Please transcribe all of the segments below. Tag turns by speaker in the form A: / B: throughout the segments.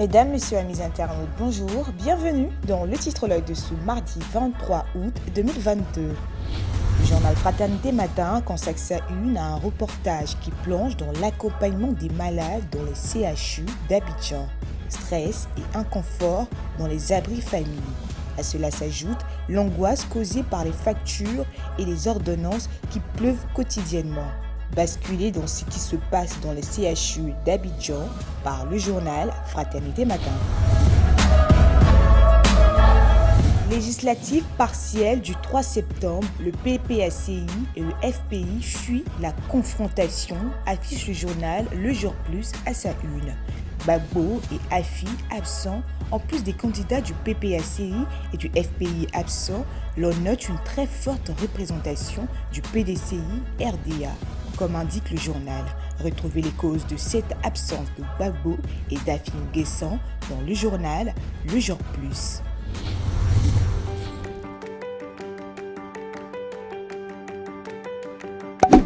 A: Mesdames, Messieurs, amis internautes, bonjour, bienvenue dans le titrologue de ce mardi 23 août 2022. Le journal Fraternité Matin consacre sa une à un reportage qui plonge dans l'accompagnement des malades dans les CHU d'Abidjan. Stress et inconfort dans les abris familles. À cela s'ajoute l'angoisse causée par les factures et les ordonnances qui pleuvent quotidiennement. Basculer dans ce qui se passe dans les CHU d'Abidjan par le journal Fraternité Matin. Législative partielle du 3 septembre, le PPACI et le FPI fuient la confrontation, affiche le journal Le Jour Plus à sa une. Gbagbo et Afi absents, en plus des candidats du PPACI et du FPI absents, l'on note une très forte représentation du PDCI RDA. Comme indique le journal, retrouvez les causes de cette absence de Gbagbo et d'Afi N'Guessan dans le journal Le Jour Plus.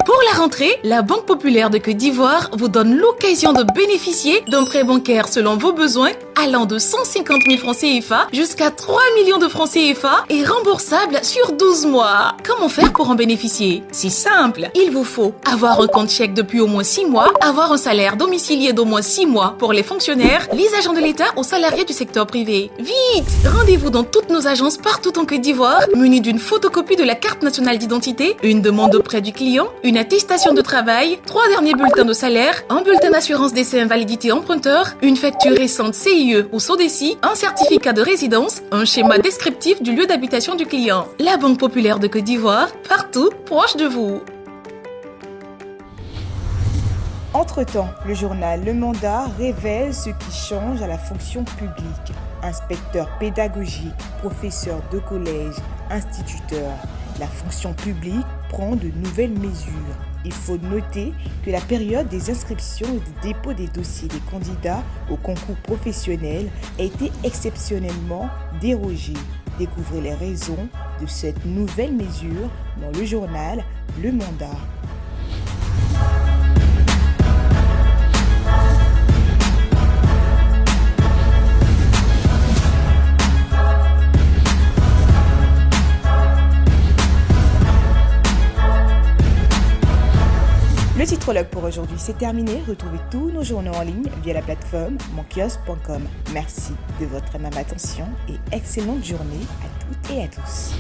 B: Pour la rentrée, la Banque Populaire de Côte d'Ivoire vous donne l'occasion de bénéficier d'un prêt bancaire selon vos besoins allant de 150 000 francs CFA jusqu'à 3 millions de francs CFA et remboursable sur 12 mois. Comment faire pour en bénéficier? C'est simple, il vous faut avoir un compte chèque depuis au moins 6 mois, avoir un salaire domicilié d'au moins 6 mois pour les fonctionnaires, les agents de l'État ou salariés du secteur privé. Vite! Rendez-vous dans toutes nos agences partout en Côte d'Ivoire, munis d'une photocopie de la carte nationale d'identité, une demande auprès du client, une attestation de travail, 3 derniers bulletins de salaire, un bulletin d'assurance décès invalidité emprunteur, une facture récente CIE ou SODECI, un certificat de résidence, un schéma descriptif du lieu d'habitation du client. La Banque Populaire de Côte d'Ivoire, partout, proche de vous.
A: Entre-temps, le journal Le Mandat révèle ce qui change à la fonction publique. Inspecteur pédagogique, professeur de collège, instituteur. La fonction publique prend de nouvelles mesures. Il faut noter que la période des inscriptions et du dépôt des dossiers des candidats au concours professionnel a été exceptionnellement dérogée. Découvrez les raisons de cette nouvelle mesure dans le journal Le Mandat. Le titrologue pour aujourd'hui, c'est terminé. Retrouvez tous nos journaux en ligne via la plateforme monkios.com. Merci de votre aimable attention et excellente journée à toutes et à tous.